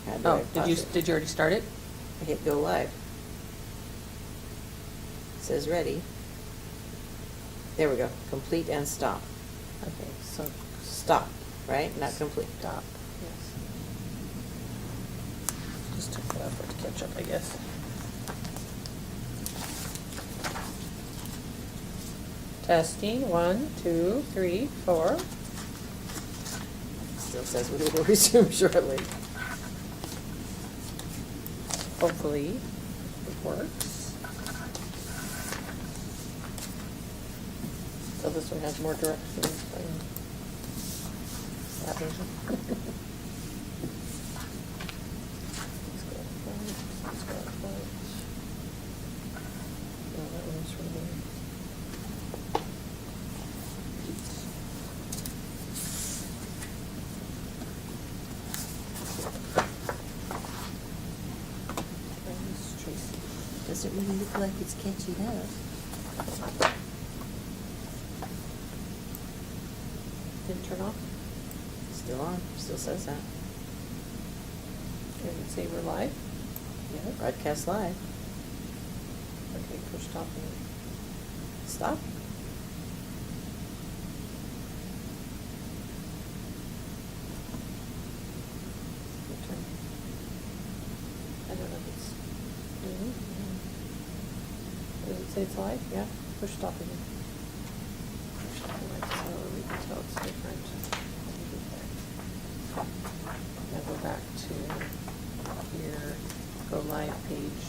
How do I Oh, pause it? did you already start it? I hit go live. It says ready. There we go. Complete and stop. Okay, so Stop, right? Not complete. stop, yes. Just took forever to catch up, I guess. Testing, 1, 2, 3, 4. Still says we will resume shortly. Hopefully it works. So this one has more directions than that version. Let's go front, let's go front. No, that one's from here. There's Tracy. Doesn't really look like it's catching up. Didn't turn off? Still on. Still says that. Did it say we're live? Yeah. Broadcast live. Okay, push stop. Stop. Return. I don't know if it's doing. Does it say it's live? Yeah. Push stop again. Push stop again, so we can tell it's different. Now go back to here, go live page,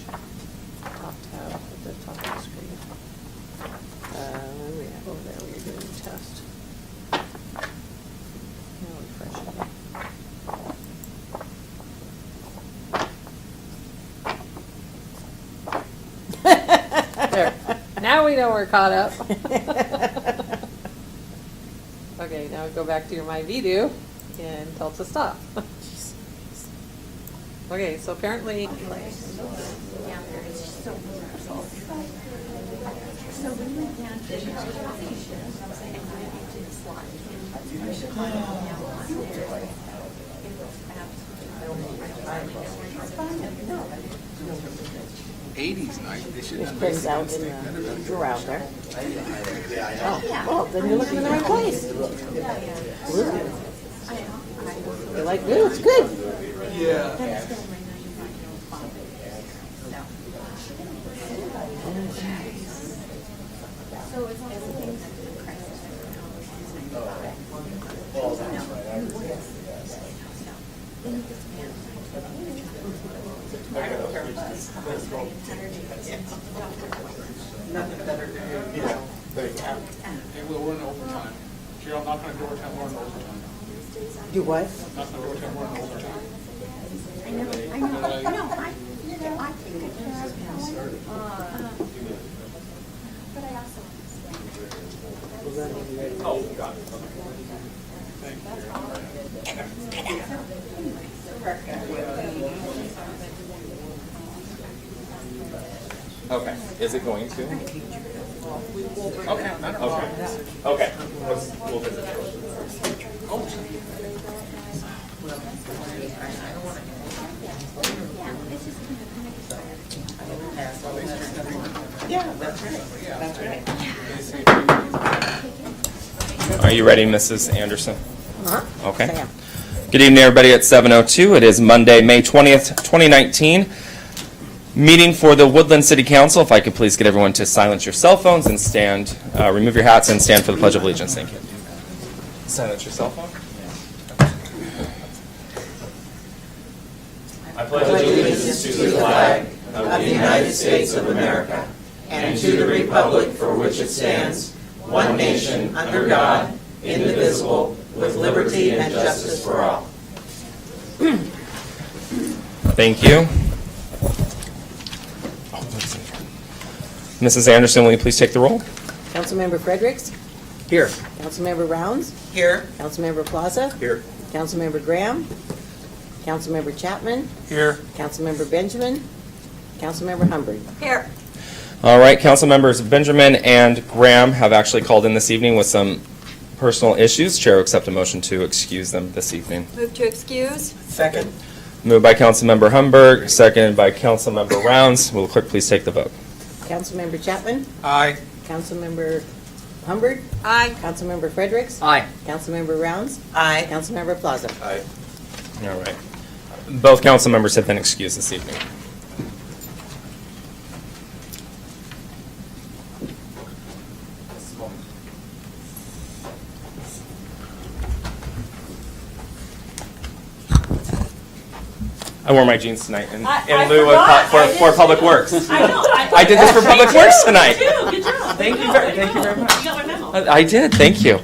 top tab at the top of the screen. Where are we at? Over there where you're doing the test. Now refresh again. There. Now we know we're caught up. Okay, now go back to your My View and tell it to stop. Okay, so apparently. So we went down to the proclamation and went into the slide. '80s night. They should There's have pins out in the drawer out there. Oh, well, then you're looking in the right place. Blue. You like blue? It's good. Yeah. So it's everything that the crisis Nothing better to do, you know. And we'll run overtime. Cheryl, not gonna do overtime, we're in overtime. Do what? Not gonna do overtime, we're in overtime. I know, no, I think it has been. But I also understand. Oh, got it. Okay, is it going to? Okay, not a problem. Okay, we'll visit. Yeah, that's right. That's right. Are you ready, Mrs. Anderson? Uh-huh. Okay. Sam. Good evening, everybody. At 7:02, it is Monday, May 20th, 2019. Meeting for the Woodland City Council. If I could please get everyone to silence your cell phones and stand, remove your hats and stand for the Pledge of Allegiance. Thank you. Silence your cell phone. I pledge allegiance to the flag of the United States of America and to the republic for which it stands, one nation, under God, indivisible, with liberty and justice for all. Thank you. Mrs. Anderson, will you please take the roll? Councilmember Fredericks? Here. Councilmember Rounds? Here. Councilmember Plaza? Here. Councilmember Graham? Councilmember Chapman? Here. Councilmember Benjamin? Councilmember Humphrey? Here. All right, council members Benjamin and Graham have actually called in this evening with some personal issues. Chair will accept a motion to excuse them this evening. Move to excuse. Second. Moved by Councilmember Humberg, seconded by Councilmember Rounds. Will the clerk please take the vote? Councilmember Chapman? Aye. Councilmember Humbert? Aye. Councilmember Fredericks? Aye. Councilmember Rounds? Aye. Councilmember Plaza? Aye. All right. Both council members have been excused this evening. I wore my jeans tonight in lieu of for Public Works. I know. I did this for Public Works tonight. Good job. Thank you very much. You got my memo. I did, thank you.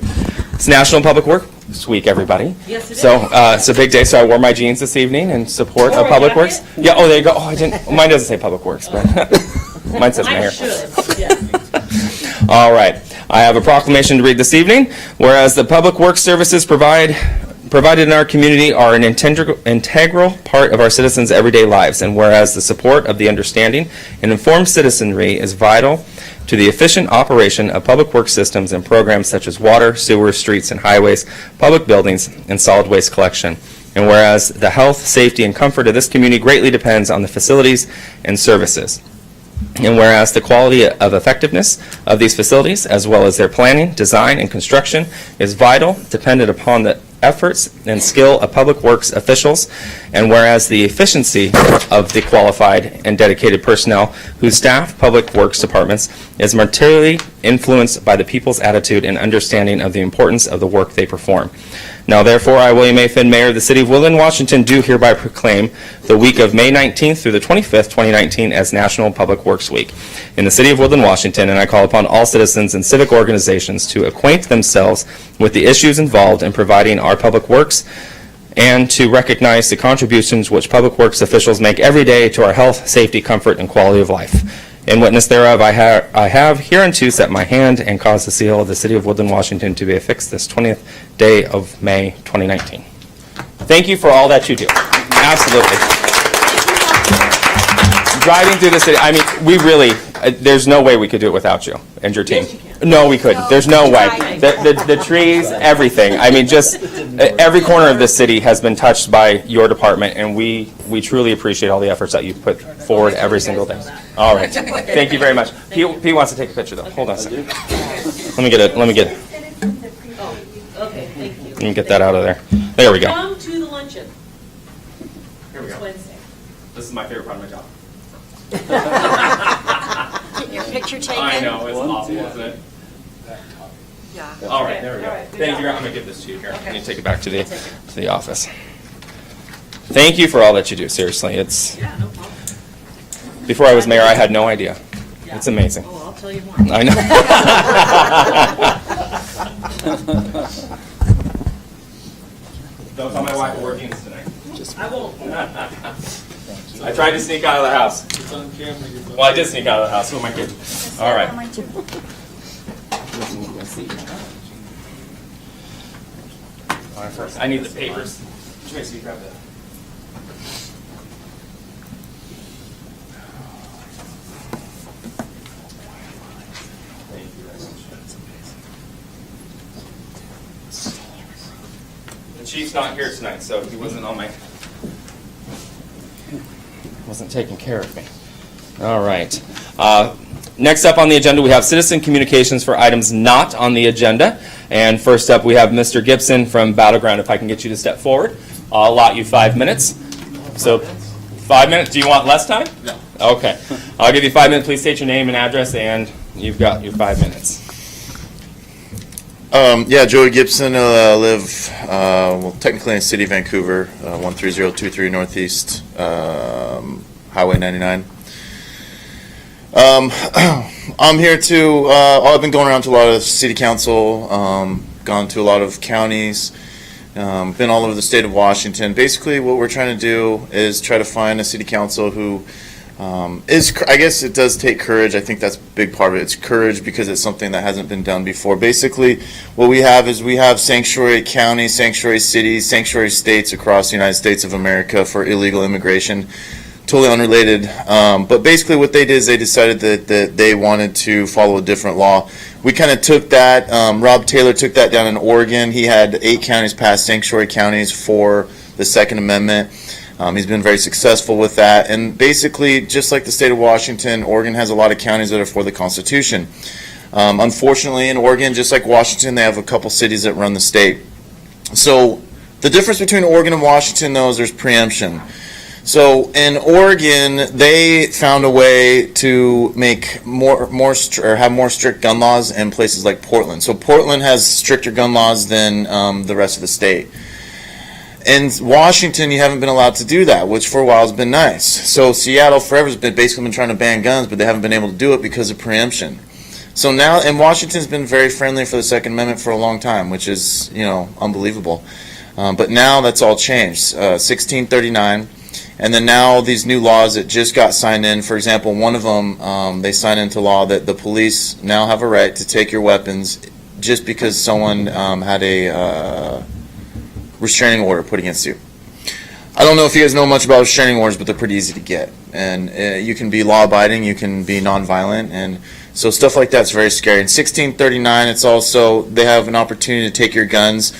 It's National Public Works Week, everybody. Yes, it So it's a big day, so I wore my jeans this evening in support of Public Works. Yeah, oh, there you go. Oh, I didn't, mine doesn't say Public Works, but mine says I Mayor. should, yeah. All right. I have a proclamation to read this evening. Whereas the public works services provided in our community are an integral part of our citizens' everyday lives, and whereas the support of the understanding and informed citizenry is vital to the efficient operation of public works systems and programs such as water, sewer, streets and highways, public buildings, and solid waste collection. And whereas the health, safety, and comfort of this community greatly depends on the facilities and services. And whereas the quality of effectiveness of these facilities, as well as their planning, design, and construction, is vital, dependent upon the efforts and skill of public works officials, and whereas the efficiency of the qualified and dedicated personnel who staff public works departments is materially influenced by the people's attitude and understanding of the importance of the work they perform. Now, therefore, I, William A. Finn, Mayor of the City of Woodland, Washington, do hereby proclaim the week of May 19th through the 25th, 2019, as National Public Works Week in the City of Woodland, Washington, and I call upon all citizens and civic organizations to acquaint themselves with the issues involved in providing our public works and to recognize the contributions which public works officials make every day to our health, safety, comfort, and quality of life. In witness thereof, I have hereunto set my hand and caused the seal of the City of Woodland, Washington to be affixed this 20th day of May, 2019. Thank you for all that you do. Absolutely. Driving through the city, I mean, we really, there's no way we could do it without you and your team. No, we couldn't. There's no way. The trees, everything. I mean, just every corner of this city has been touched by your department, and we truly appreciate all the efforts that you put forward every single day. All right. Thank you very much. Pete wants to take a picture, though. Hold on a second. Let me get it. Okay, thank you. Let me get that out of there. There we go. Come to the luncheon. Here we It's go. Wednesday. This is my favorite part of my job. Get your picture taken. I know, it's awful, isn't it? Yeah. All right, there we go. All right, good Thank you. job. I'm going to give this to you here. I need to take it back to the office. Thank you for all that you do, seriously. It's, Yeah, no problem. before I was mayor, I had no idea. Yeah. It's amazing. Oh, I'll tell you more. I know. Don't tell my wife we're working this tonight. I won't. I tried to sneak out of the house. It's on camera. Well, I did sneak out of the house. Who am I kidding? All right. All right, first. I need the papers. Tracy, grab that. Thank you very much. That's amazing. The chief's not here tonight, so he wasn't on my, wasn't taking care of me. All right. Next up on the agenda, we have citizen communications for items not on the agenda. And first up, we have Mr. Gibson from Battleground. If I can get you to step forward, I'll allot you 5 minutes. So 5 minutes. Do you want less time? No. Okay. I'll give you 5 minutes. Please state your name and address, and you've got your 5 minutes. Yeah, Joey Gibson. Live, technically in the city of Vancouver, 13023 Northeast, Highway 99. I'm here to, I've been going around to a lot of city council, gone to a lot of counties, been all over the state of Washington. Basically, what we're trying to do is try to find a city council who I guess it does take courage. I think that's a big part of it. It's courage because it's something that hasn't been done before. Basically, what we have is we have sanctuary counties, sanctuary cities, sanctuary states across the United States of America for illegal immigration. Totally unrelated. But basically what they did is they decided that they wanted to follow a different law. We kind of took that. Rob Taylor took that down in Oregon. He had 8 counties pass sanctuary counties for the Second Amendment. He's been very successful with that. And basically, just like the state of Washington, Oregon has a lot of counties that are for the Constitution. Unfortunately, in Oregon, just like Washington, they have a couple cities that run the state. So the difference between Oregon and Washington, though, is there's preemption. So in Oregon, they found a way to make have more strict gun laws in places like Portland. So Portland has stricter gun laws than the rest of the state. In Washington, you haven't been allowed to do that, which for a while has been nice. So Seattle forever has basically been trying to ban guns, but they haven't been able to do it because of preemption. So now, and Washington's been very friendly for the Second Amendment for a long time, which is, unbelievable. But now that's all changed. 1639. And then now these new laws that just got signed in, for example, one of them, they signed into law that the police now have a right to take your weapons just because someone had a restraining order put against you. I don't know if you guys know much about restraining orders, but they're pretty easy to get. And you can be law-abiding, you can be nonviolent, and so stuff like that's very scary. In 1639, it's also, they have an opportunity to take your guns,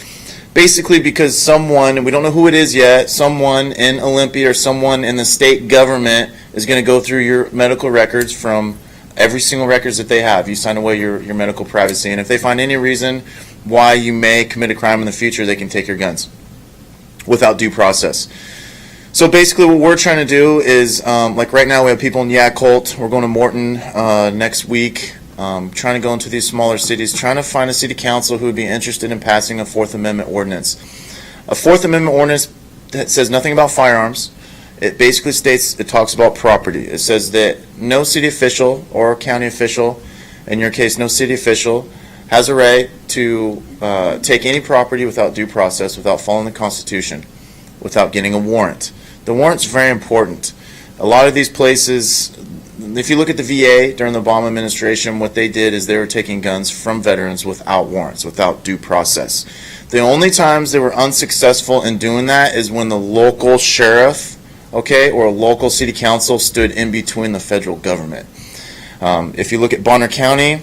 basically because someone, and we don't know who it is yet, someone in Olympia or someone in the state government is going to go through your medical records from every single records that they have. You sign away your medical privacy, and if they find any reason why you may commit a crime in the future, they can take your guns without due process. So basically what we're trying to do is, like right now we have people in Yakult, we're going to Morton next week, trying to go into these smaller cities, trying to find a city council who would be interested in passing a Fourth Amendment ordinance. A Fourth Amendment ordinance that says nothing about firearms. It basically states, it talks about property. It says that no city official or county official, in your case no city official, has a right to take any property without due process, without following the Constitution, without getting a warrant. The warrant's very important. A lot of these places, if you look at the VA during the Obama administration, what they did is they were taking guns from veterans without warrants, without due process. The only times they were unsuccessful in doing that is when the local sheriff, or a local city council stood in between the federal government. If you look at Bonner County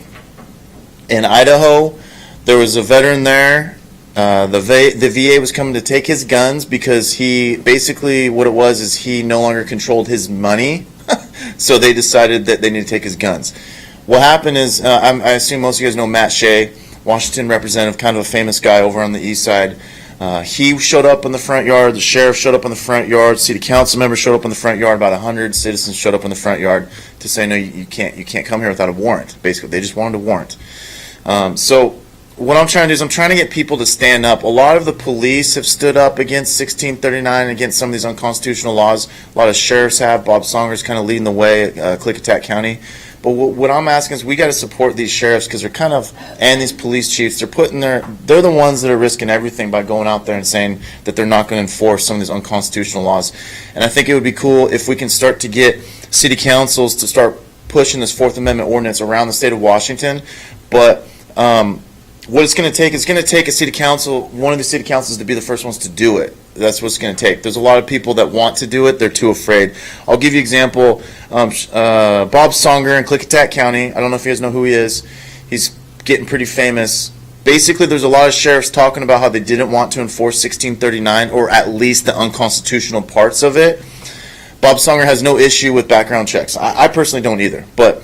in Idaho, there was a veteran there. The VA was coming to take his guns because he, basically what it was is he no longer controlled his money, so they decided that they need to take his guns. What happened is, I assume most of you guys know Matt Shea, Washington representative, kind of a famous guy over on the east side. He showed up in the front yard, the sheriff showed up in the front yard, city council members showed up in the front yard, about 100 citizens showed up in the front yard to say, no, you can't come here without a warrant. Basically, they just wanted a warrant. So what I'm trying to do is I'm trying to get people to stand up. A lot of the police have stood up against 1639 and against some of these unconstitutional laws. A lot of sheriffs have. Bob Songer's kind of leading the way at Clerk-Treasurer County. But what I'm asking is we got to support these sheriffs because they're kind of, and these police chiefs, they're the ones that are risking everything by going out there and saying that they're not going to enforce some of these unconstitutional laws. And I think it would be cool if we can start to get city councils to start pushing this Fourth Amendment ordinance around the state of Washington. But what it's going to take, a city council, one of the city councils to be the first ones to do it. That's what it's going to take. There's a lot of people that want to do it. They're too afraid. I'll give you an example. Bob Songer in Clerk-Treasurer County. I don't know if you guys know who he is. He's getting pretty famous. Basically, there's a lot of sheriffs talking about how they didn't want to enforce 1639, or at least the unconstitutional parts of it. Bob Songer has no issue with background checks. I personally don't either. But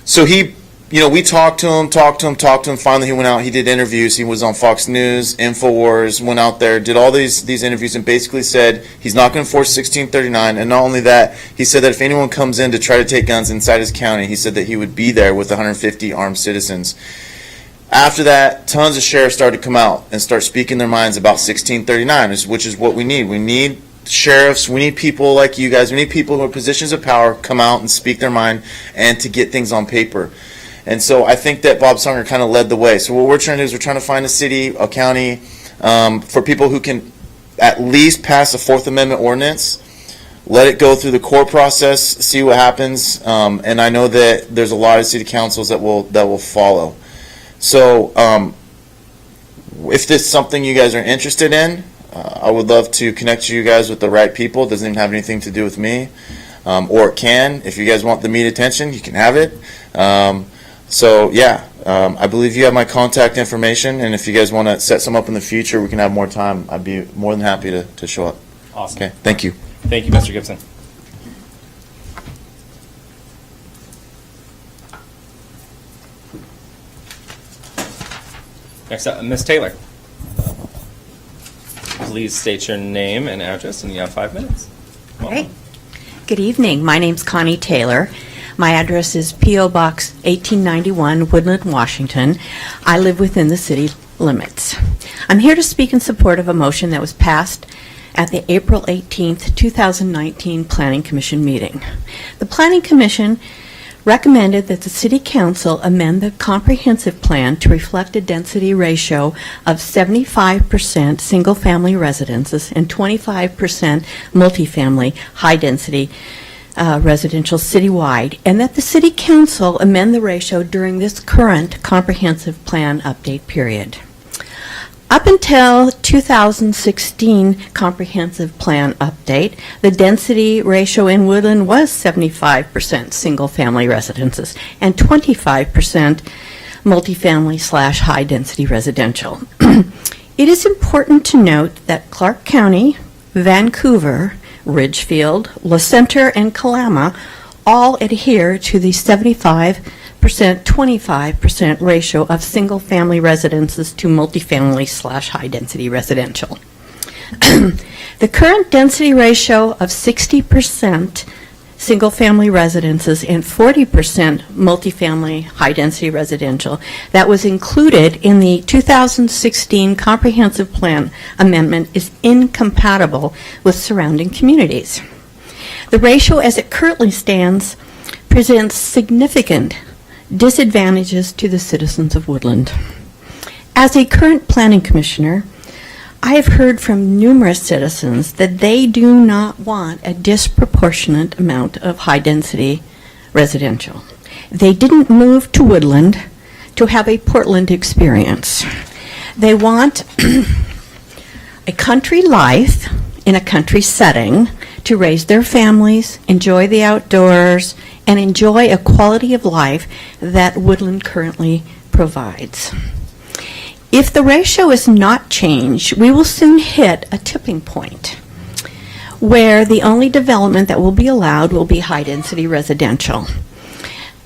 so he, we talked to him. Finally, he went out. He did interviews. He was on Fox News, InfoWars, went out there, did all these interviews, and basically said he's not going to enforce 1639. And not only that, he said that if anyone comes in to try to take guns inside his county, he said that he would be there with 150 armed citizens. After that, tons of sheriffs started to come out and start speaking their minds about 1639, which is what we need. We need sheriffs, we need people like you guys, we need people who are in positions of power come out and speak their mind and to get things on paper. And so I think that Bob Songer kind of led the way. So what we're trying to do is we're trying to find a city, a county, for people who can at least pass a Fourth Amendment ordinance, let it go through the court process, see what happens, and I know that there's a lot of city councils that will follow. So if this is something you guys are interested in, I would love to connect you guys with the right people. It doesn't even have anything to do with me, or it can. If you guys want the media attention, you can have it. So yeah, I believe you have my contact information, and if you guys want to set some up in the future, we can have more time. I'd be more than happy to show up. Awesome. Okay, thank you. Thank you, Mr. Gibson. Next up, Ms. Taylor. Please state your name and address, and you have 5 minutes. Welcome. Great. Good evening. My name's Connie Taylor. My address is P.O. Box 1891, Woodland, Washington. I live within the city limits. I'm here to speak in support of a motion that was passed at the April 18th, 2019 Planning Commission meeting. The Planning Commission recommended that the City Council amend the comprehensive plan to reflect a density ratio of 75% single-family residences and 25% multifamily high-density residential citywide, and that the City Council amend the ratio during this current comprehensive plan update period. Up until 2016 comprehensive plan update, the density ratio in Woodland was 75% single-family residences and 25% multifamily / high-density residential. It is important to note that Clark County, Vancouver, Ridgefield, La Center, and Kalama all adhere to the 25% ratio of single-family residences to multifamily / high-density residential. The current density ratio of 60% single-family residences and 40% multifamily high-density residential that was included in the 2016 Comprehensive Plan Amendment is incompatible with surrounding communities. The ratio as it currently stands presents significant disadvantages to the citizens of Woodland. As a current planning commissioner, I have heard from numerous citizens that they do not want a disproportionate amount of high-density residential. They didn't move to Woodland to have a Portland experience. They want a country life in a country setting to raise their families, enjoy the outdoors, and enjoy a quality of life that Woodland currently provides. If the ratio is not changed, we will soon hit a tipping point where the only development that will be allowed will be high-density residential.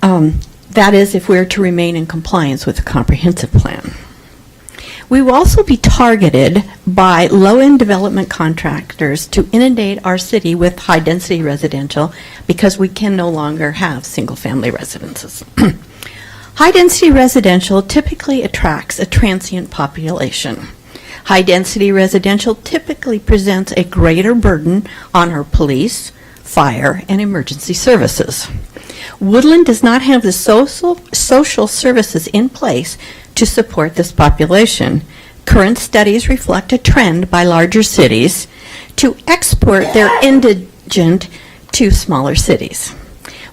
That is, if we're to remain in compliance with the comprehensive plan. We will also be targeted by low-end development contractors to inundate our city with high-density residential because we can no longer have single-family residences. High-density residential typically attracts a transient population. High-density residential typically presents a greater burden on our police, fire, and emergency services. Woodland does not have the social services in place to support this population. Current studies reflect a trend by larger cities to export their indigent to smaller cities.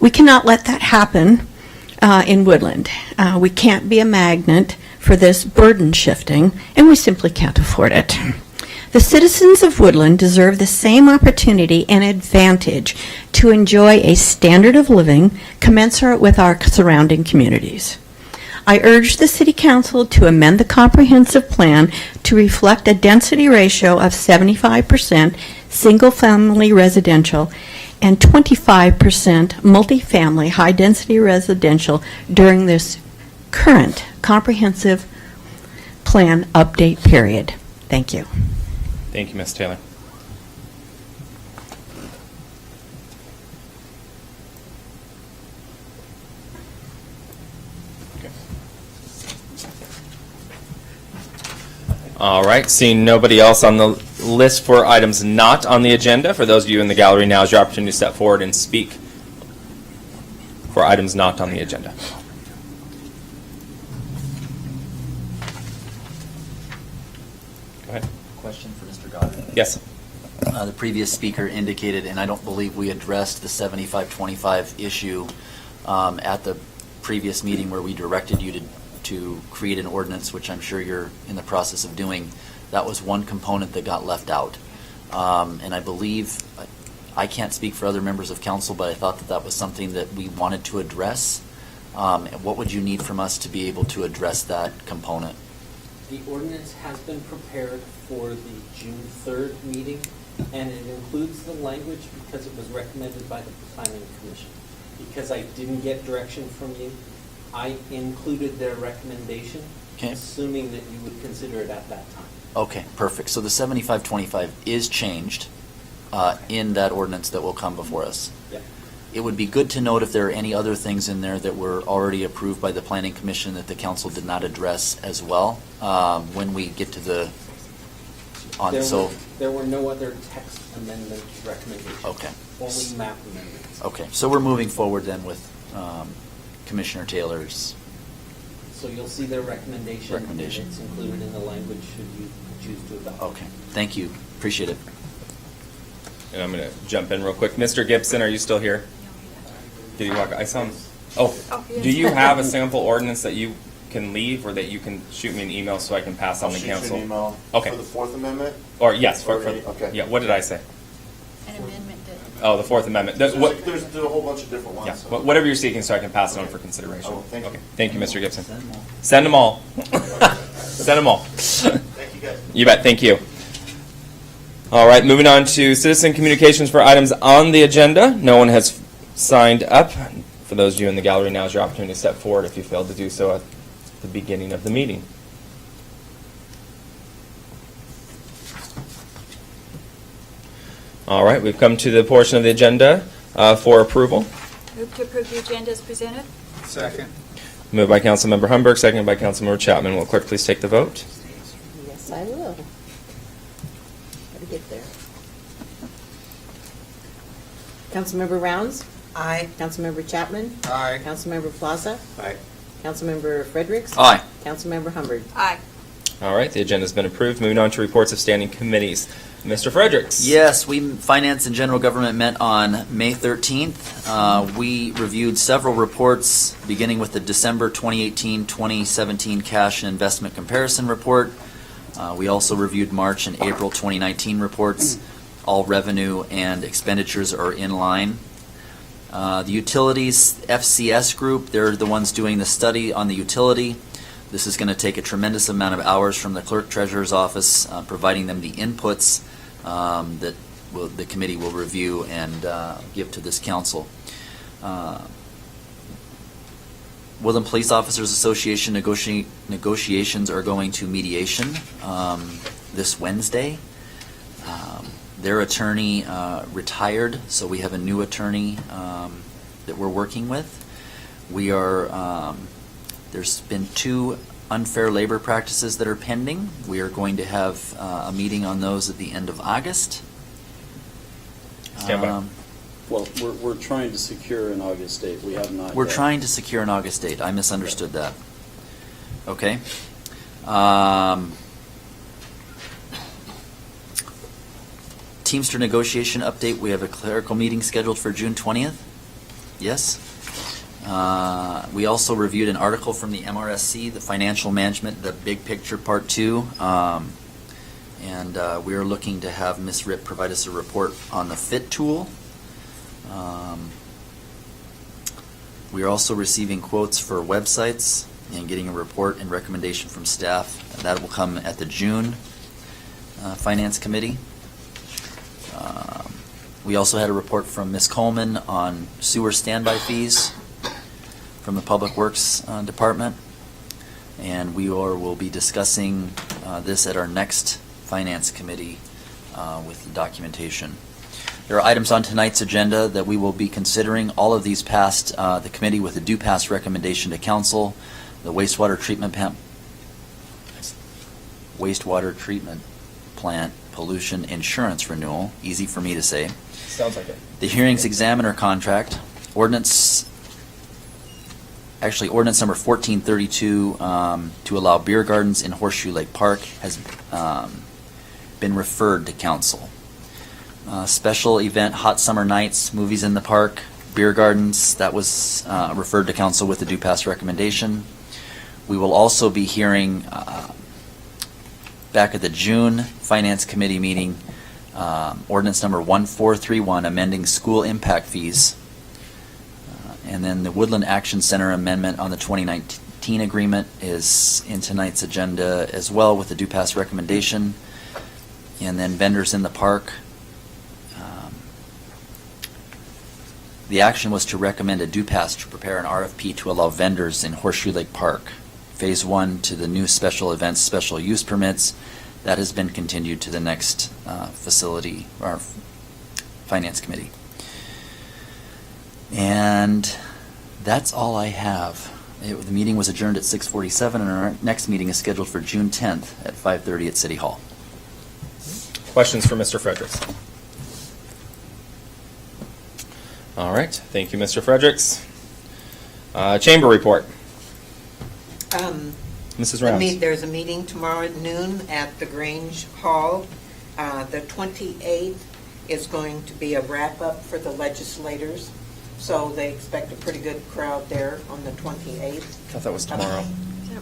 We cannot let that happen in Woodland. We can't be a magnet for this burden shifting, and we simply can't afford it. The citizens of Woodland deserve the same opportunity and advantage to enjoy a standard of living commensurate with our surrounding communities. I urge the City Council to amend the comprehensive plan to reflect a density ratio of 75% single-family residential and 25% multifamily high-density residential during this current comprehensive plan update period. Thank you. Thank you, Ms. Taylor. Okay. All right, seeing nobody else on the list for items not on the agenda, for those of you in the gallery, now is your opportunity to step forward and speak for items not on the agenda. Go ahead. Question for Mr. Goddard. Yes. The previous speaker indicated, and I don't believe we addressed the 75-25 issue at the previous meeting where we directed you to create an ordinance, which I'm sure you're in the process of doing. That was one component that got left out. And I believe, I can't speak for other members of council, but I thought that that was something that we wanted to address. What would you need from us to be able to address that component? The ordinance has been prepared for the June 3rd meeting. And it includes the language because it was recommended by the Planning Commission. Because I didn't get direction from you, I included their recommendation, Okay. assuming that you would consider it at that time. Okay, perfect. So the 75-25 is changed in that ordinance that will come before us. Yep. It would be good to note if there are any other things in there that were already approved by the Planning Commission that the council did not address as well when we get to the There were no other text amendment recommendations. Okay. Only map amendments. Okay, so we're moving forward then with Commissioner Taylor's. So you'll see their recommendation. Recommendation. And it's included in the language should you choose to adopt. Okay, thank you. Appreciate it. And I'm going to jump in real quick. Mr. Gibson, are you still here? Did he walk? I saw him. Oh, do you have a sample ordinance that you can leave, or that you can shoot me an email so I can pass on I'll the shoot you council? an email Okay. for the Fourth Amendment. Or yes, Okay. yeah. What did I say? An amendment that. Oh, the Fourth Amendment. There's a whole bunch of different ones. Yeah, so. whatever you're seeking, so I can pass it on for consideration. Oh, thank you. Okay. Thank you, Mr. Gibson. Send them all. Send them all. Thank you, guys. You bet. Thank you. All right, moving on to citizen communications for items on the agenda. No one has signed up. For those of you in the gallery, now is your opportunity to step forward if you failed to do so at the beginning of the meeting. All right, we've come to the portion of the agenda for approval. Move to approve the agenda as presented. Second. Moved by Councilmember Humberg, seconded by Councilmember Chapman. Will clerk please take the vote? Yes, I will. Gotta get there. Councilmember Rounds? Aye. Councilmember Chapman? Aye. Councilmember Plaza? Aye. Councilmember Fredericks? Aye. Councilmember Humbard? Aye. All right, the agenda's been approved. Moving on to reports of standing committees. Mr. Fredericks? Yes, Finance and General Government met on May 13th. We reviewed several reports, beginning with the December 2018-2017 Cash and Investment Comparison Report. We also reviewed March and April 2019 reports. All revenue and expenditures are in line. The Utilities FCS group, they're the ones doing the study on the utility. This is going to take a tremendous amount of hours from the Clerk-Treasurer's office, providing them the inputs that the committee will review and give to this council. Woodland Police Officers Association negotiations are going to mediation this Wednesday. Their attorney retired, so we have a new attorney that we're working with. We are there's been 2 unfair labor practices that are pending. We are going to have a meeting on those at the end of August. Stand by. Well, we're trying to secure an August date. We have not We're yet. trying to secure an August date. I misunderstood that. Okay. Teamster negotiation update. We have a clerical meeting scheduled for June 20th. Yes. We also reviewed an article from the MRSC, the Financial Management, the Big Picture Part 2. And we are looking to have Ms. Ripp provide us a report on the FIT tool. We are also receiving quotes for websites and getting a report and recommendation from staff. That will come at the June Finance Committee. We also had a report from Ms. Coleman on sewer standby fees from the Public Works Department. And we will be discussing this at our next Finance Committee with the documentation. There are items on tonight's agenda that we will be considering. All of these passed the committee with a due pass recommendation to council. The wastewater treatment plant pollution insurance renewal, easy for me to say. Sounds like it. The hearings examiner contract, ordinance number 1432 to allow beer gardens in Horseshoe Lake Park has been referred to council. Special event, hot summer nights, movies in the park, beer gardens, that was referred to council with a due pass recommendation. We will also be hearing back at the June Finance Committee meeting, ordinance number 1431, amending school impact fees. And then the Woodland Action Center amendment on the 2019 agreement is in tonight's agenda as well with a due pass recommendation. And then vendors in the park, The action was to recommend a DUPAS to prepare an RFP to allow vendors in Horseshoe Lake Park. Phase 1 to the new special events, special use permits. That has been continued to the next facility, or Finance Committee. And that's all I have. The meeting was adjourned at 6:47, and our next meeting is scheduled for June 10th at 5:30 at City Hall. Questions for Mr. Fredericks? All right, thank you, Mr. Fredericks. Chamber report. Mrs. Rounds. There's a meeting tomorrow at noon at the Grange Hall. The 28th is going to be a wrap-up for the legislators, so they expect a pretty good crowd there on the 28th. I thought that was tomorrow.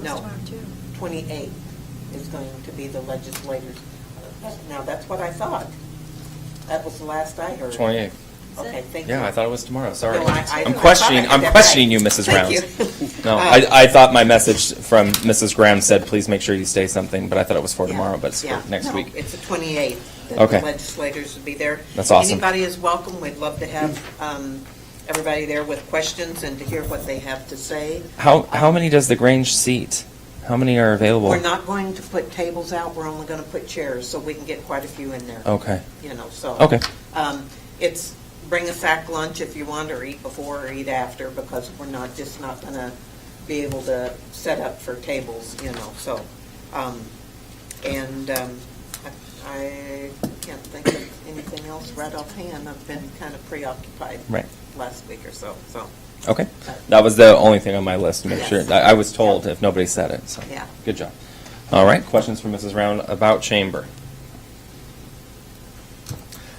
No, 28th is going to be the legislators. Now, that's what I thought. That was the last I heard. 28th. Okay, thank you. Yeah, I thought it was tomorrow. Sorry. No, I'm I questioning. thought I I'm had that questioning right. you, Mrs. Thank Rounds. you. No, I thought my message from Mrs. Graham said, "Please make sure you stay something," but I thought it was for tomorrow, but it's for next week. It's the 28th. that Okay. The legislators will be there. That's awesome. Anybody is welcome. We'd love to have everybody there with questions and to hear what they have to say. How many does the Grange seat? How many are available? We're not going to put tables out. We're only going to put chairs, so we can get quite a few in there. Okay. So. Okay. It's bring a sack lunch if you want, or eat before or eat after, because we're not going to be able to set up for tables, so. I can't think of anything else right offhand. I've been kind of preoccupied last week or so. Okay. That was the only thing on my list to make Yes. sure. I was told if nobody said it. So. Yeah. Good job. All right. Questions for Mrs. Round about chamber?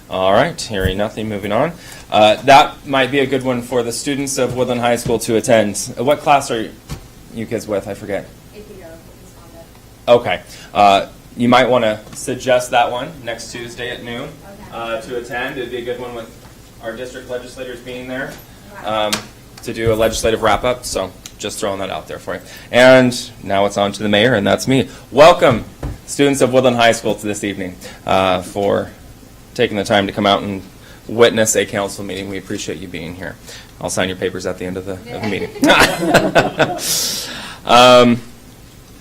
All right. Hearing nothing. Moving on. That might be a good one for the students of Woodland High School to attend. What class are you kids with? I forget. Okay. You might want to suggest that one next Tuesday at noon to attend. It'd be a good one with our district legislators being there to do a legislative wrap-up. So just throwing that out there for you. And now it's on to the mayor, and that's me. Welcome, students of Woodland High School, to this evening for taking the time to come out and witness a council meeting. We appreciate you being here. I'll sign your papers at the end of the meeting.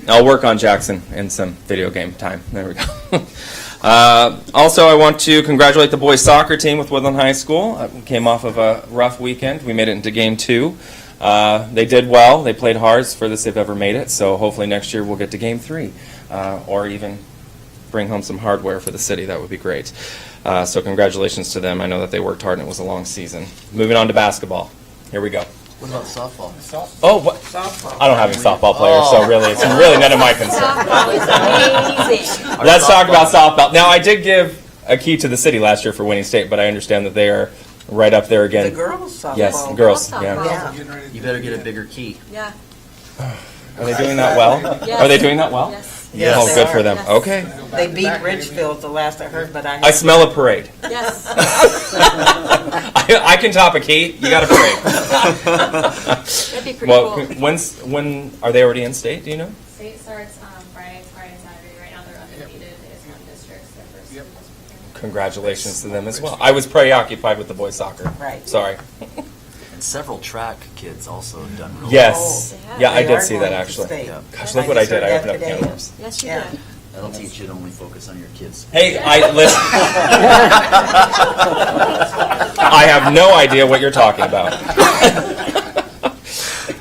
I'll work on Jackson in some video game time. There we go. Also, I want to congratulate the boys soccer team with Woodland High School. Came off of a rough weekend. We made it into game 2. They did well. They played hard. It's the furthest they've ever made it. So hopefully next year we'll get to game 3 or even bring home some hardware for the city. That would be great. So congratulations to them. I know that they worked hard and it was a long season. Moving on to basketball. Here we go. What about softball? Oh, what? Softball. I don't have any softball players, so really, it's really none of my concern. Let's talk about softball. Now, I did give a key to the city last year for winning state, but I understand that they are right up there again. The girls softball. Yes, girls. Yeah. Yeah. You better get a bigger key. Yeah. Are they doing that well? Yes. Are they doing that well? Yes. Yes, Oh, they good are. for them. Yes. Okay. They beat Richfield the last I heard, but I smell a parade. Yes. I can top a key. You got a parade. That'd be pretty Well, cool. when are they already in state? Do you know? State starts Friday and Saturday. Right now they're undefeated. They just won districts. Their first district. Congratulations to them as well. I was preoccupied with the boys soccer. Right. Sorry. And several track kids also have done really Yes. Oh, Yeah, I They did are see that going to actually. state. Yeah. Gosh, look what I just did. heard I that opened up today. can of worms. Yes, you Yeah. did. well. That'll teach you to only focus on your kids. Hey, listen. I have no idea what you're talking about.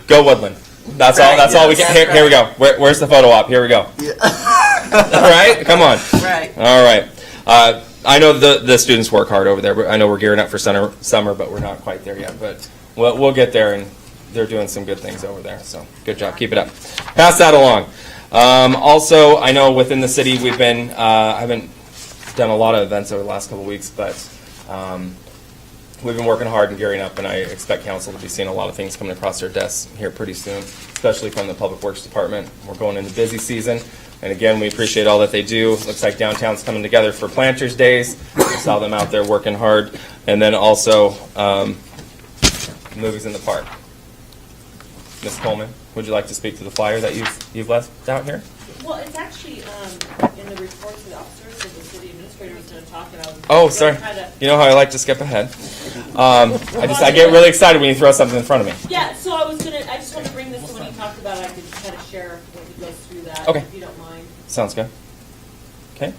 Go Woodland. That's all. That's all we get. Here we go. Where's the photo op? Here we go. All right, come on. Right. All right. I know the students work hard over there. I know we're gearing up for summer, but we're not quite there yet. But we'll get there, and they're doing some good things over there. So good job. Keep it up. Pass that along. Also, I know within the city we've been, I haven't done a lot of events over the last couple of weeks, but we've been working hard and gearing up, and I expect council to be seeing a lot of things coming across their desks here pretty soon, especially from the Public Works Department. We're going into busy season, and again, we appreciate all that they do. Looks like downtown's coming together for Planters Days. We saw them out there working hard, and then also movies in the park. Ms. Coleman, would you like to speak to the flyer that you've left out here? Well, it's actually in the reports of the officers, and the city administrator was going to talk, and I was. Oh, sorry. trying to- You know how I like to skip ahead. I get really excited when you throw something in front of me. Yeah, so I just wanted to bring this, so when you talked about it, I could kind of share when he goes through that, Okay. if you don't mind. Sounds good. Okay.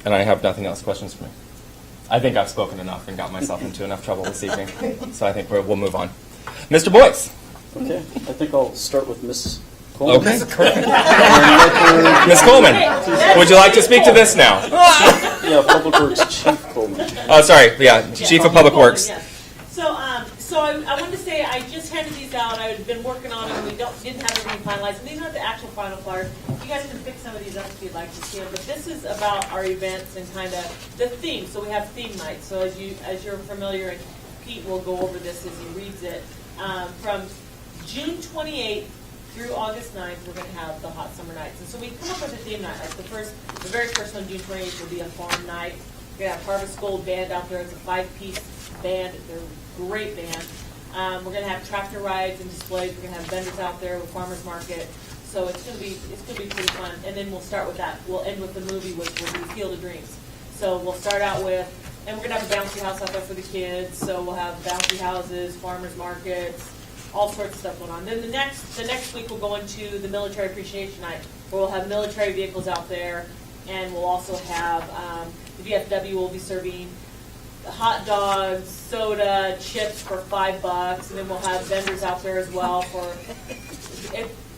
And I have nothing else. Questions for me? I think I've spoken enough and got myself into enough trouble this evening. So I think we'll move on. Mr. Boyce. Okay, I think I'll start with Ms. Coleman. Okay. Ms. Coleman, would you like to speak to this now? Yeah, Public Works Chief Coleman. Oh, sorry. Yeah, Chief of Public Works. Yes. So I wanted to say, I just handed these out. I've been working on them. We didn't have everything finalized. And these aren't the actual final flyers. You guys can pick some of these up if you'd like to see them. But this is about our events and kind of the theme. So we have theme night. So as you're familiar, and Pete will go over this as he reads it, from June 28th through August 9th, we're going to have the hot summer nights. And so we come up with a theme night. Like the very first one, June 28th, will be a farm night. We're going to have Harvest Gold Band out there. It's a 5-piece band. They're a great band. We're going to have tractor rides and displays. We're going to have vendors out there with farmers market. So it's going to be pretty fun. And then we'll start with that. We'll end with the movie, which will be Field of Dreams. So we'll start out with, and we're going to have a bouncy house out there for the kids. So we'll have bouncy houses, farmers markets, all sorts of stuff going on. Then the next week we'll go into the Military Appreciation Night, where we'll have military vehicles out there, and we'll also have the VFW will be serving hot dogs, soda, chips for $5, and then we'll have vendors out there as well for.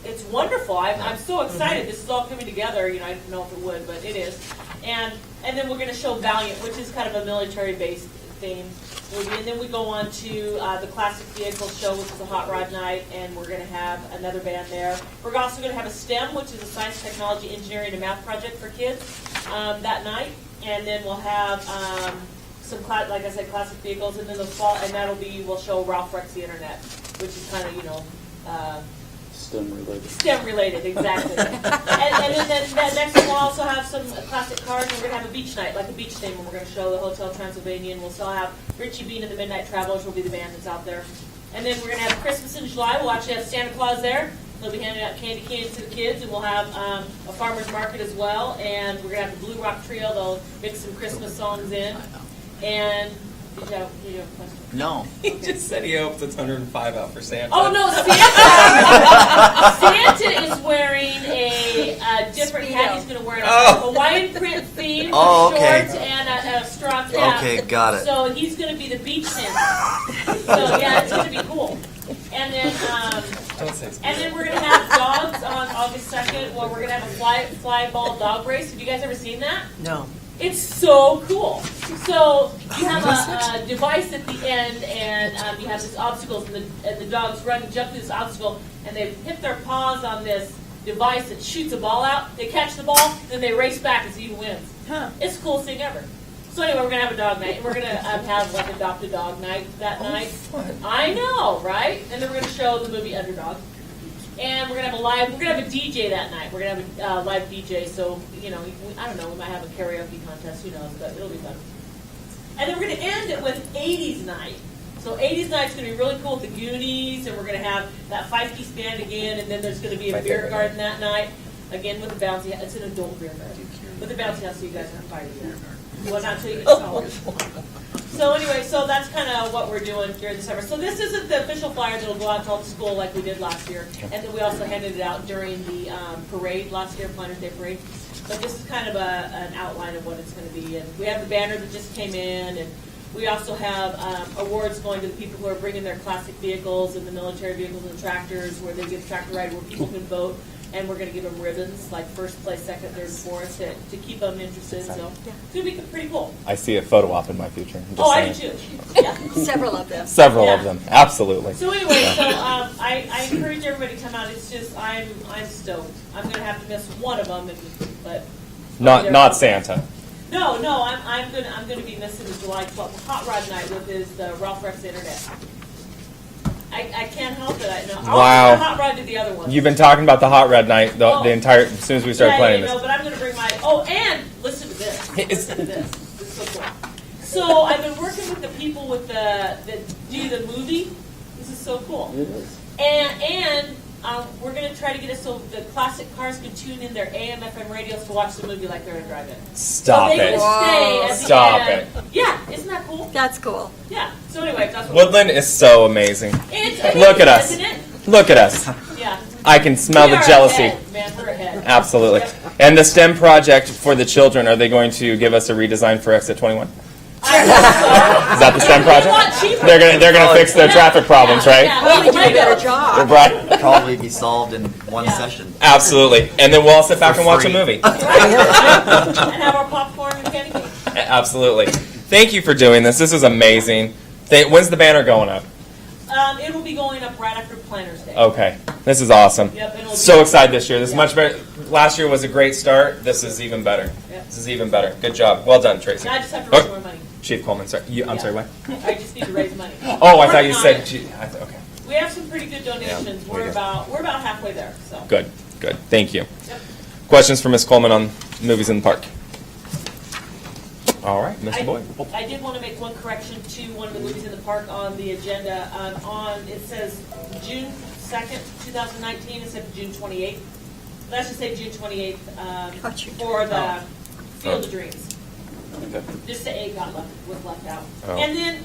It's wonderful. I'm so excited. This is all coming together. You know, I didn't know if it would, but it is. And then we're going to show Valiant, which is kind of a military-based theme. And then we go on to the Classic Vehicle Show, which is a hot rod night, and we're going to have another band there. We're also going to have a STEM, which is a science, technology, engineering, and math project for kids that night. And then we'll have some, like I said, classic vehicles, and then we'll show Ralph Rex the Internet, which is kind of, STEM related. STEM related, exactly. and then next we'll also have some classic cars, and we're going to have a beach night, like a beach theme, and we're going to show the Hotel Transylvania, and we'll still have Richie Bean and the Midnight Travelers will be the band that's out there. And then we're going to have Christmas in July. We'll actually have Santa Claus there. He'll be handing out candy canes to the kids, and we'll have a farmer's market as well, and we're going to have the Blue Rock Trio. They'll mix some Christmas songs in. And did you have a question? No. He just said he hopes it's 105 out for Santa. Oh, no, Santa is wearing a different hat. He's going to wear a Hawaiian print theme, shorts, and a straw cap. Okay, got it. So he's going to be the beach Santa. So, yeah, it's going to be cool. And then we're going to have dogs on August 2nd. Well, we're going to have a fly ball dog race. Have you guys ever seen that? No. It's so cool. So you have a device at the end, and you have these obstacles, and the dogs jump through this obstacle, and they hit their paws on this device that shoots a ball out. They catch the ball, then they race back and see who wins. It's the coolest thing ever. So anyway, we're going to have a dog night, and we're going to have like adopt a dog night that night. Fun. I know, right? And then we're going to show the movie Underdog. And we're going to have a DJ that night. We're going to have a live DJ, so, I don't know, we might have a karaoke contest, who knows, but it'll be fun. And then we're going to end it with 80s night. So 80s night's going to be really cool with the Goonies, and we're going to have that 5-piece band again, and then there's going to be a beer garden that night, again with the bouncy house. It's an adult beer garden. With the bouncy house, so you guys can fight it. Well, not until you get sold. So anyway, so that's kind of what we're doing during the summer. So this isn't the official flyer that'll go out to all the school like we did last year. And then we also handed it out during the parade last year, Planters Day Parade. But this is kind of an outline of what it's going to be. And we have the banner that just came in, and we also have awards going to the people who are bringing their classic vehicles and the military vehicles and tractors, where they get a tractor ride where people can vote. And we're going to give them ribbons, like first place, second, third, fourth, to keep them interested. So it's going to be pretty cool. I see a photo op in my future. I do too. Yeah. Several of them. Several of them, absolutely. So anyway, I encourage everybody to come out. It's just I'm stoked. I'm going to have to miss one of them, but not Santa. No, I'm going to be missing the July 12th hot rod night with the Ralph Rex Internet. I can't help it. Wow. I'll hot rod to the other one. You've been talking about the hot red night the entire, as soon as we started playing this. But I'm going to bring and listen to this. Listen to this. This is so cool. So I've been working with the people that do the movie. This is so cool. It is. And we're going to try to get it so the classic cars can tune in their AM, FM radios to watch the movie like they're in drive-in. Stop so they it. Can stay at the Stop end. it. Yeah, isn't that cool? cool? That's cool. Yeah, so anyway, that's what. Woodland is so amazing. It's amazing, Look at us. isn't it? Look at us. Yeah. I can smell We the are jealousy. ahead, man, we're ahead. Absolutely. Yep. And the STEM project for the children, are they going to give us a redesign for exit 21? Is that the STEM project? They're gonna fix their traffic problems, right? Well, we do a better job. Right. Probably be solved in one session. Absolutely. And then we'll all sit back For and watch a free. movie. And have our popcorn and candy cane. Absolutely. Thank you for doing this. This is amazing. When's the banner going up? It will be going up right after Planners Day. Okay. This is awesome. Yep, it'll So be- excited this year. This is Yeah. much better. Last year was a great start. This is even better. Yep. This is even better. Good job. Well done, Tracy. Now I just have to raise Oh, more money. Chief Coleman, sorry. I'm Yeah. sorry, what? I just need to raise money. Oh, I thought you Working on said, it. okay. We have some pretty good donations. we We're do. about halfway there, so. Good, good. Thank you. Yep. Questions for Ms. Coleman on movies in the park? All right, Mr. Boyd. I did want to make one correction to one of the movies in the park on the agenda. It says June 2nd, 2019, instead of June 28th. Let's just say June 28th for the Field of Dreams. Okay. Just the 8 was left out. Oh. And then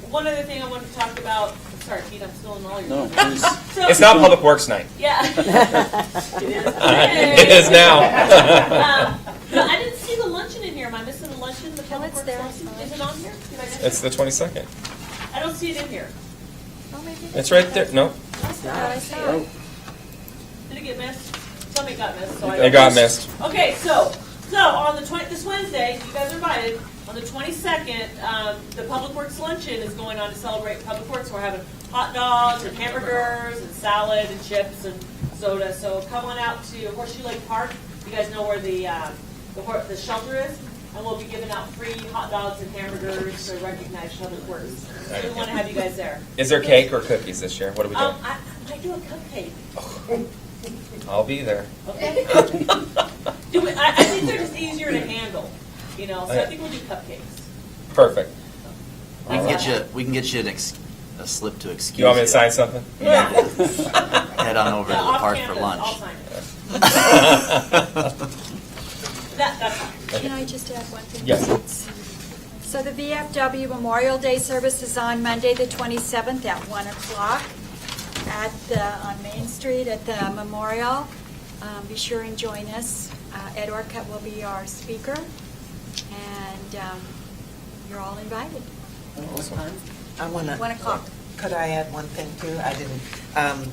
one other thing I wanted to talk about. Sorry, Pete, I'm still in all your. No, please. So- It's not Public Works Night. Yeah. It is. It is now. No, I didn't see the luncheon in here. Am I missing the luncheon? The Public it's Works there. luncheon? Is it on here? Did I miss It's it? the 22nd. I don't see it in here. Oh, maybe It's right there. No, I saw it. Did it get missed? Tell me it got missed. So I it got missed. Okay, so on the this Wednesday, you guys are invited. On the 22nd, the Public Works luncheon is going on to celebrate Public Works. We're having hot dogs and hamburgers and salad and chips and soda. So come on out to Horseshoe Lake Park. You guys know where the shelter is, and we'll be giving out free hot dogs and hamburgers to recognize Public Works. So we want to have you guys there. Is there cake or cookies this year? What are we doing? I might do a cupcake. I'll be there. Okay. I think they're just easier to handle, so I think we'll do cupcakes. Perfect. We can get you a slip to excuse You want me to sign something? Yeah. Head on over to the Off park for campus, lunch. I'll sign it. That's fine. Can I just add one thing? Yes. So the VFW Memorial Day service is on Monday, the 27th at 1 o'clock on Main Street at the Memorial. Be sure and join us. Ed Orcutt will be our speaker, and you're all invited. I want to. 1 o'clock. Could I add one thing too? I didn't.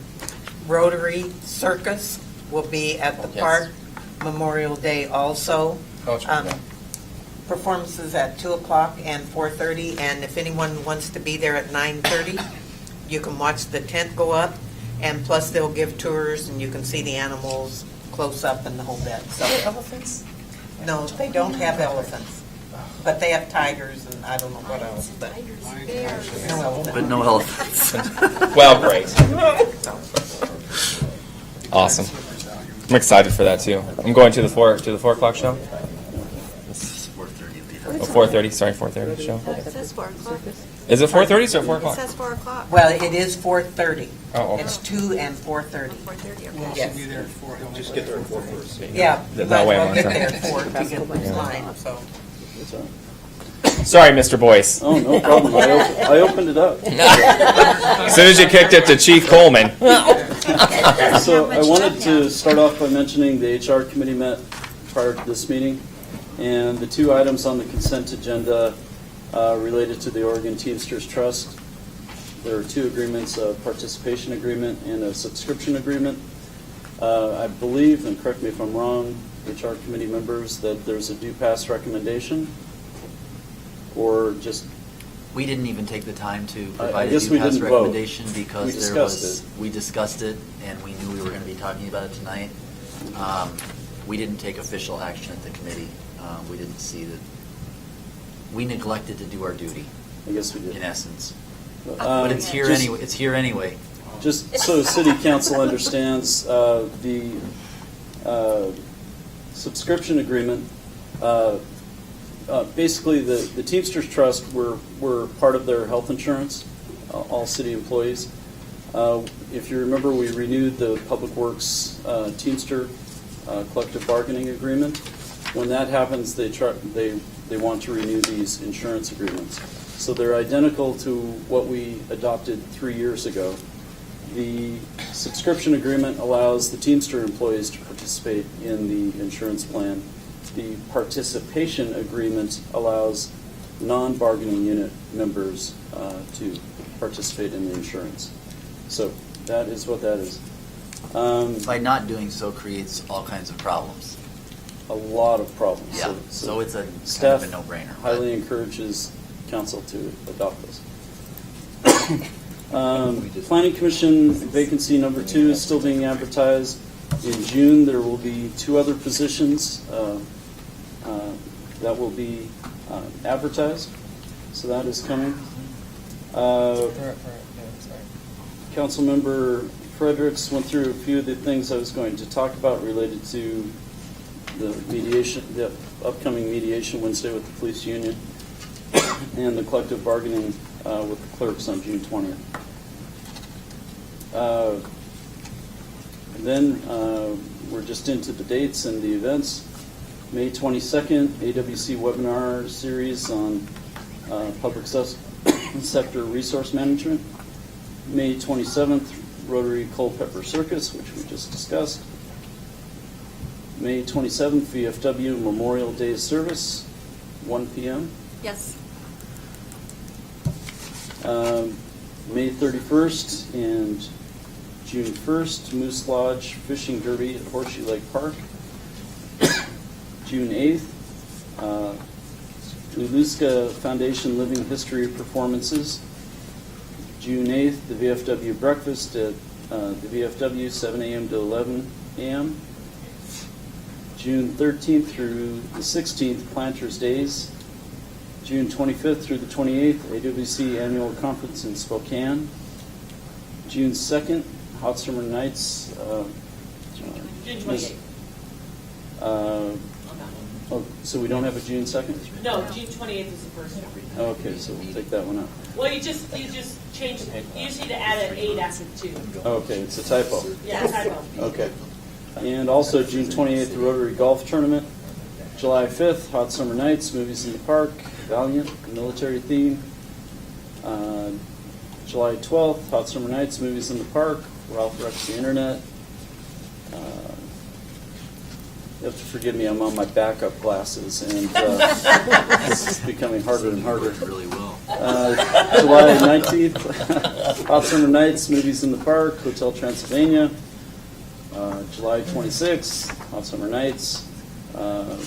Rotary Circus will be at the Yes. park Memorial Day also. Oh, it's okay. Performances at 2 o'clock and 4:30, and if anyone wants to be there at 9:30, you can watch the tent go up, and plus they'll give tours and you can see the animals close up and the whole bit. So Elephants? no, they don't have elephants, but they have tigers and I don't know what else. But no elephants. But no elephants. Well, great. Awesome. I'm excited for that too. I'm going to the 4 o'clock show. It's 4:30 will be Oh, there. 4:30. Sorry, 4:30 show. It says 4 o'clock. Is it 4:30 or 4 It o'clock? says 4 o'clock. Well, it is 4:30. Oh, okay. It's 2 and 4:30. 4:30, okay. Yes. Be there for, just get there at 4 first. Yeah, That you might way as I'm well on get time. there at 4 to get the line, so. That's all right. Sorry, Mr. Boyce. Oh, no problem. I opened it up. As soon as you kicked it to Chief Coleman. So I wanted to start off by mentioning the HR committee met prior to this meeting, and the two items on the consent agenda related to the Oregon Teamsters Trust. There are two agreements, a participation agreement and a subscription agreement. I believe, and correct me if I'm wrong, HR committee members, that there's a due pass recommendation, or just We didn't even take the time to I provide a guess due we pass didn't vote. recommendation We because discussed we discussed it and we knew we were going to be talking about it tonight. We didn't take official action at the committee. We didn't see that. We neglected to do our duty, I guess we did. in essence. But it's here anyway. It's here anyway. Just so City Council understands, the subscription agreement, basically the Teamsters Trust, we're part of their health insurance, all city employees. If you remember, we renewed the Public Works Teamster collective bargaining agreement. When that happens, they they want to renew these insurance agreements. So they're identical to what we adopted 3 years ago. The subscription agreement allows the Teamster employees to participate in the insurance plan. The participation agreement allows non-bargaining unit members to participate in the insurance. So that is what that is. By not doing so creates all kinds of problems. A lot of problems. Yeah, so it's a kind staff of a no-brainer. highly encourages council to adopt this. Planning Commission vacancy number 2 is still being advertised. In June, there will be 2 other positions that will be advertised. So that is coming. Councilmember Fredericks went through a few of the things I was going to talk about related to the mediation, the upcoming mediation Wednesday with the police union, and the collective bargaining with the clerks on June 20th. Then we're just into the dates and the events. May 22nd, AWC webinar series on public sector resource management. May 27th, Rotary Culpeper Circus, which we just discussed. May 27th, VFW Memorial Day service, 1 p.m. Yes. May 31st and June 1st, Moose Lodge Fishing Derby at Horseshoe Lake Park. June 8th, Luluska Foundation Living History performances. June 8th, the VFW breakfast at the VFW, 7 a.m. to 11 a.m. June 13th through the 16th, Planters Days. June 25th through the 28th, AWC Annual Conference in Spokane. June 2nd, Hot Summer Nights. June 28th. Oh, so we don't have a June 2nd? No, June 28th is the first one. Okay, so we'll take that one out. Well, you just changed, you just need to add an 8 after 2. Okay, it's a typo. Yeah, typo. Okay. And also June 28th, the Rotary Golf Tournament. July 5th, Hot Summer Nights, Movies in the Park, Valiant, military theme. July 12th, Hot Summer Nights, Movies in the Park, Ralph Wrecks the Internet. You have to forgive me, I'm on my backup glasses, and this is becoming harder and harder. It really will. July 19th, Hot Summer Nights, Movies in the Park, Hotel Transylvania. July 26th, Hot Summer Nights, the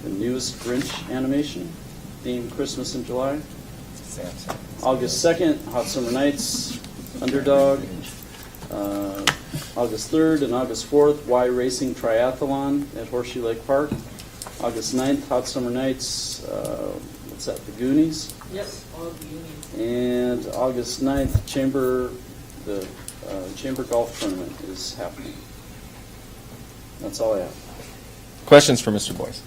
newest Grinch animation, theme Christmas in July. August 2nd, Hot Summer Nights, Underdog. August 3rd and August 4th, Y Racing Triathlon at Horseshoe Lake Park. August 9th, Hot Summer Nights, what's that, the Goonies? Yes, all of the unions. And August 9th, the Chamber Golf Tournament is happening. That's all I have. Questions for Mr. Boyce?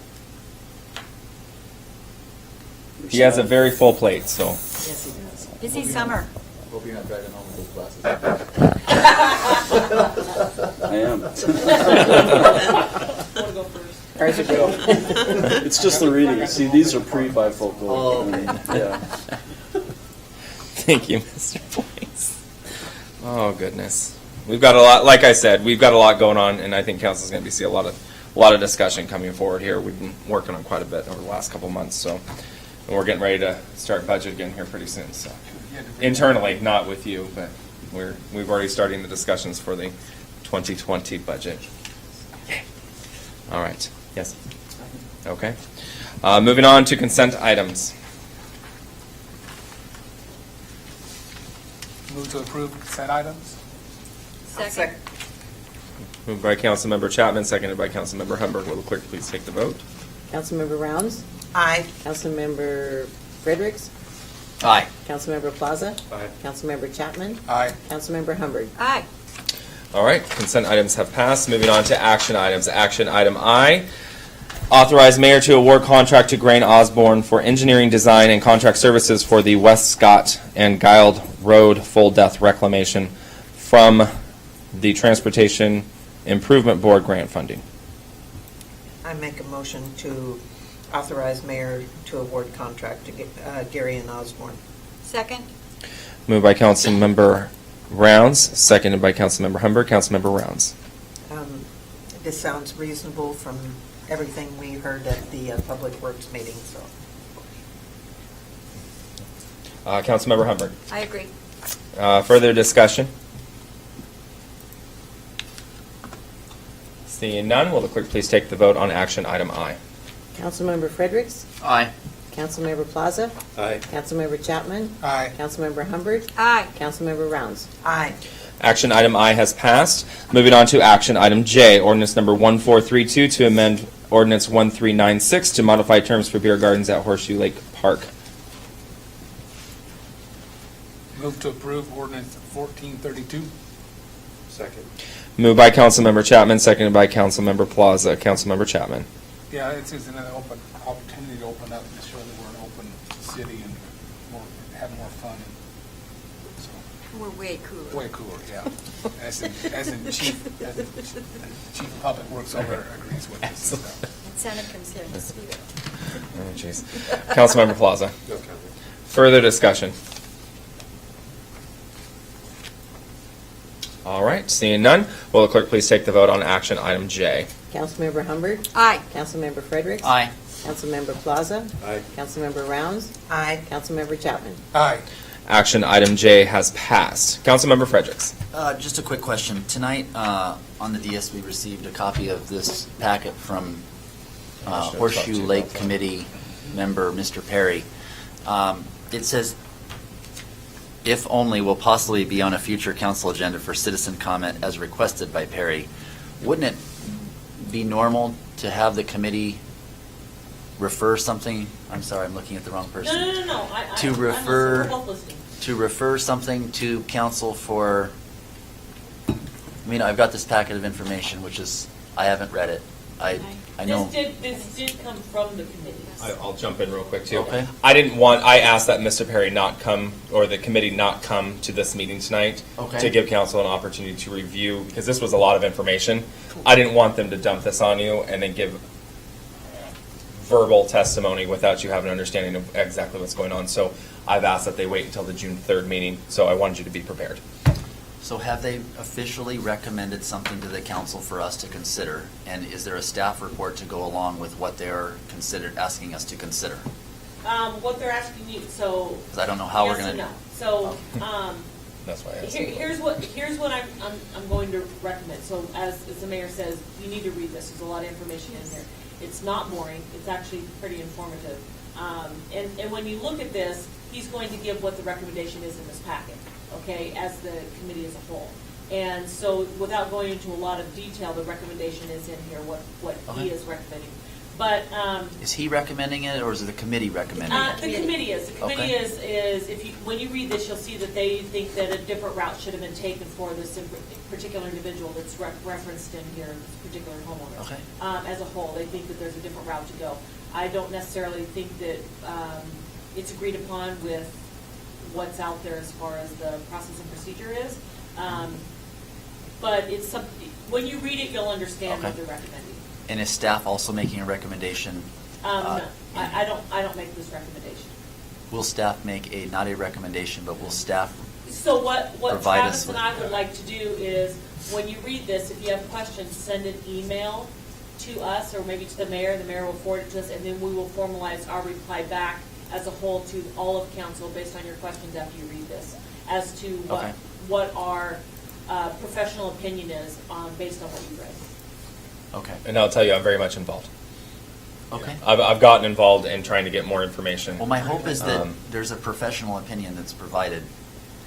He has a very full plate, so. Yes, he does. Busy summer. Hope you're not driving home with those glasses. I am. Want to go first? Ours are good. It's just the reading. See, these are pre-bifocal. Oh, okay. Yeah. Thank you, Mr. Boyce. Oh, goodness. We've got a lot, like I said, we've got a lot going on, and I think council's going to see a lot of discussion coming forward here. We've been working on quite a bit over the last couple months, so, and we're getting ready to start budget again here pretty soon, so. Internally, not with you, but we've already starting the discussions for the 2020 budget. All right. Yes. Okay. Moving on to consent items. Move to approve consent items. Second. Moved by Councilmember Chapman, seconded by Councilmember Humberg. Will the clerk please take the vote? Councilmember Rounds? Aye. Councilmember Fredericks? Aye. Councilmember Plaza? Aye. Councilmember Chapman? Aye. Councilmember Humbert? Aye. All right, consent items have passed. Moving on to action items. Action item I, authorize mayor to award contract to Grain Osborne for engineering design and contract services for the West Scott and Guild Road full depth reclamation from the Transportation Improvement Board grant funding. I make a motion to Authorize mayor to award contract to Gary and Osborne. Second? Moved by Councilmember Rounds, seconded by Councilmember Humber. Councilmember Rounds. This sounds reasonable from everything we heard at the Public Works meeting, so. Councilmember Humber. I agree. Further discussion? Seeing none, will the clerk please take the vote on action item I? Councilmember Fredericks. Aye. Councilmember Plaza. Aye. Councilmember Chapman. Aye. Councilmember Humbert. Aye. Councilmember Rounds. Aye. Action item I has passed. Moving on to action item J, ordinance number 1432 to amend ordinance 1396 to modify terms for beer gardens at Horseshoe Lake Park. Move to approve ordinance 1432. Second. Moved by Councilmember Chapman, seconded by Councilmember Plaza. Councilmember Chapman. Yeah, it's another open opportunity to open up and show that we're an open city and have more fun. So, We're way cooler. way cooler, yeah. As in Chief of Public Works over there agrees with us. So. And Santa comes here to speak. Oh, jeez. Councilmember Plaza. No comment. Further discussion? All right, seeing none, will the clerk please take the vote on action item J? Councilmember Humbert. Aye. Councilmember Fredericks. Aye. Councilmember Plaza. Aye. Councilmember Rounds. Aye. Councilmember Chapman. Aye. Action item J has passed. Councilmember Fredericks. Just a quick question. Tonight, on the DS, we received a copy of this packet from Horseshoe Lake Committee member, Mr. Perry. It says, if only, will possibly be on a future council agenda for citizen comment as requested by Perry. Wouldn't it be normal to have the committee refer something? I'm sorry, I'm looking at the wrong person. No. To I'm refer- listening. We're both listening. To refer something to council for, I mean, I've got this packet of information, which is, I haven't read it. I know. This did come from the committee. I'll jump in real quick too. Okay. I asked that Mr. Perry not come, or the committee not come to this meeting tonight Okay. to give council an opportunity to review, because this was a lot of information. I didn't want them to dump this on you and then give verbal testimony without you having an understanding of exactly what's going on. So I've asked that they wait until the June 3rd meeting, so I wanted you to be prepared. So have they officially recommended something to the council for us to consider? And is there a staff report to go along with what they're asking us to consider? What they're asking you, so. Because I don't know how we're yes going to. and no. So, That's why I asked. here's what I'm going to recommend. So as the mayor says, you need to read this. There's a lot of information in here. It's not boring. It's actually pretty informative. And when you look at this, he's going to give what the recommendation is in this packet, okay, as the committee as a whole. And so without going into a lot of detail, the recommendation is in here, what he is recommending. But Is he recommending it, or is it the committee recommending it? the committee is. The committee Okay. is if you, when you read this, you'll see that they think that a different route should have been taken for this particular individual that's referenced in here, this particular homeowner. Okay. As a whole, they think that there's a different route to go. I don't necessarily think that it's agreed upon with what's out there as far as the process and procedure is. But it's when you read it, you'll understand what Okay. they're recommending. And is staff also making a recommendation? No, I don't make this recommendation. Will staff make not a recommendation, but will staff So what provide Travis us and with? I would like to do is, when you read this, if you have questions, send an email to us or maybe to the mayor will forward it to us, and then we will formalize our reply back as a whole to all of council based on your questions after you read this, as to Okay. what our professional opinion is based on what you read. Okay. And I'll tell you, I'm very much involved. Okay. I've gotten involved in trying to get more information. Well, my hope is that Um, there's a professional opinion that's provided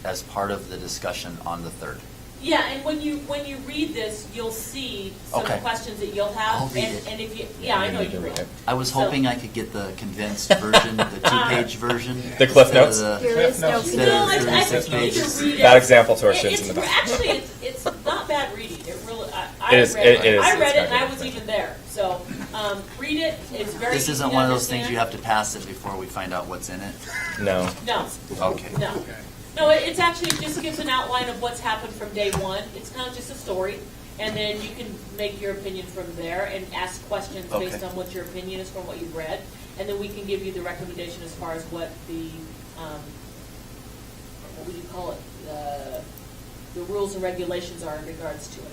as part of the discussion on the 3rd. Yeah, and when you read this, you'll see some of the Okay. questions that you'll have. I'll read it. And if you, I know need to you read will. it. I was So- hoping I could get the condensed version, the 2-page version. The Cliff instead of Notes? the- There is no Instead No, of I 36 think you need to pages. read it. Bad example to our students in the back. Actually, it's not bad reading. It really, I It is- read it. it is. I read It's it and got I good was even there. So, read it. It's very This easy isn't to one of those things understand. you have to pass it before we find out what's in it? No. No. Okay. No. No, it's actually just gives an outline of what's happened from day one. It's kind of just a story. And then you can make your opinion from there and ask questions based Okay. on what your opinion is from what you've read. And then we can give you the recommendation as far as what the, what would you call it? The rules and regulations are in regards to it.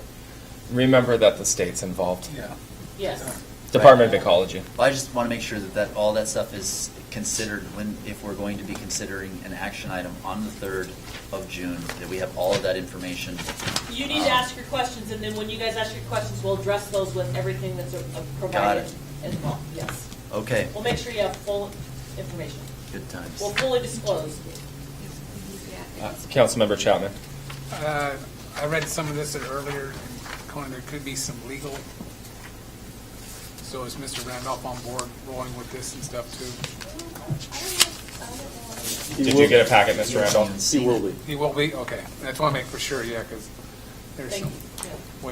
Remember that the state's involved. Yeah. Yes. Department of Ecology. Well, I just want to make sure that all that stuff is considered if we're going to be considering an action item on the 3rd of June, that we have all of that information. You need to ask your questions, and then when you guys ask your questions, we'll address those with everything that's provided Got it. as well. Yes. Okay, We'll make sure you have full information. good times. We'll fully disclose. Councilmember Chapman. I read some of this earlier, Conan, there could be some legal. So is Mr. Randolph on board rolling with this and stuff too? Did you get a packet, Mr. Randolph? He will be. He will be? Okay. I just want to make for sure, yeah, because there's Thank some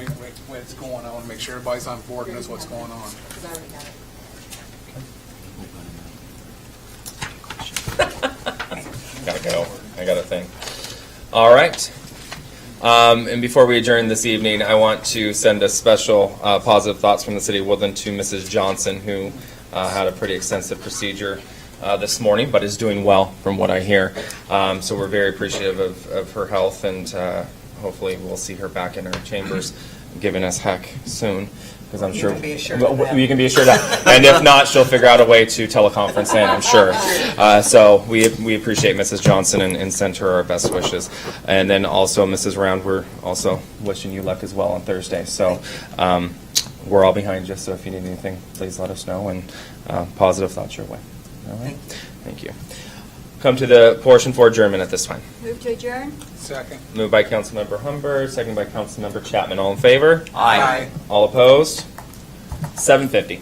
you. Yeah, way it's going. I want to make sure everybody's on board and knows what's going on. because I already got it. Gotta go. I got a thing. All right. And before we adjourn this evening, I want to send a special positive thoughts from the City of Woodland to Mrs. Johnson, who had a pretty extensive procedure this morning, but is doing well from what I hear. So we're very appreciative of her health, and hopefully we'll see her back in our chambers giving us heck soon. Because I'm sure can be assured of that. you can be assured of that. And if not, she'll figure out a way to teleconference in, I'm sure. So we appreciate Mrs. Johnson and send her our best wishes. And then also, Mrs. Round, we're also wishing you luck as well on Thursday. So we're all behind you, so if you need anything, please let us know, and positive thoughts your way. All right? Thank you. Come to the portion for adjournment at this time. Move to adjourn? Second. Moved by Councilmember Humber, second by Councilmember Chapman. All in favor? Aye. All opposed? 7:50.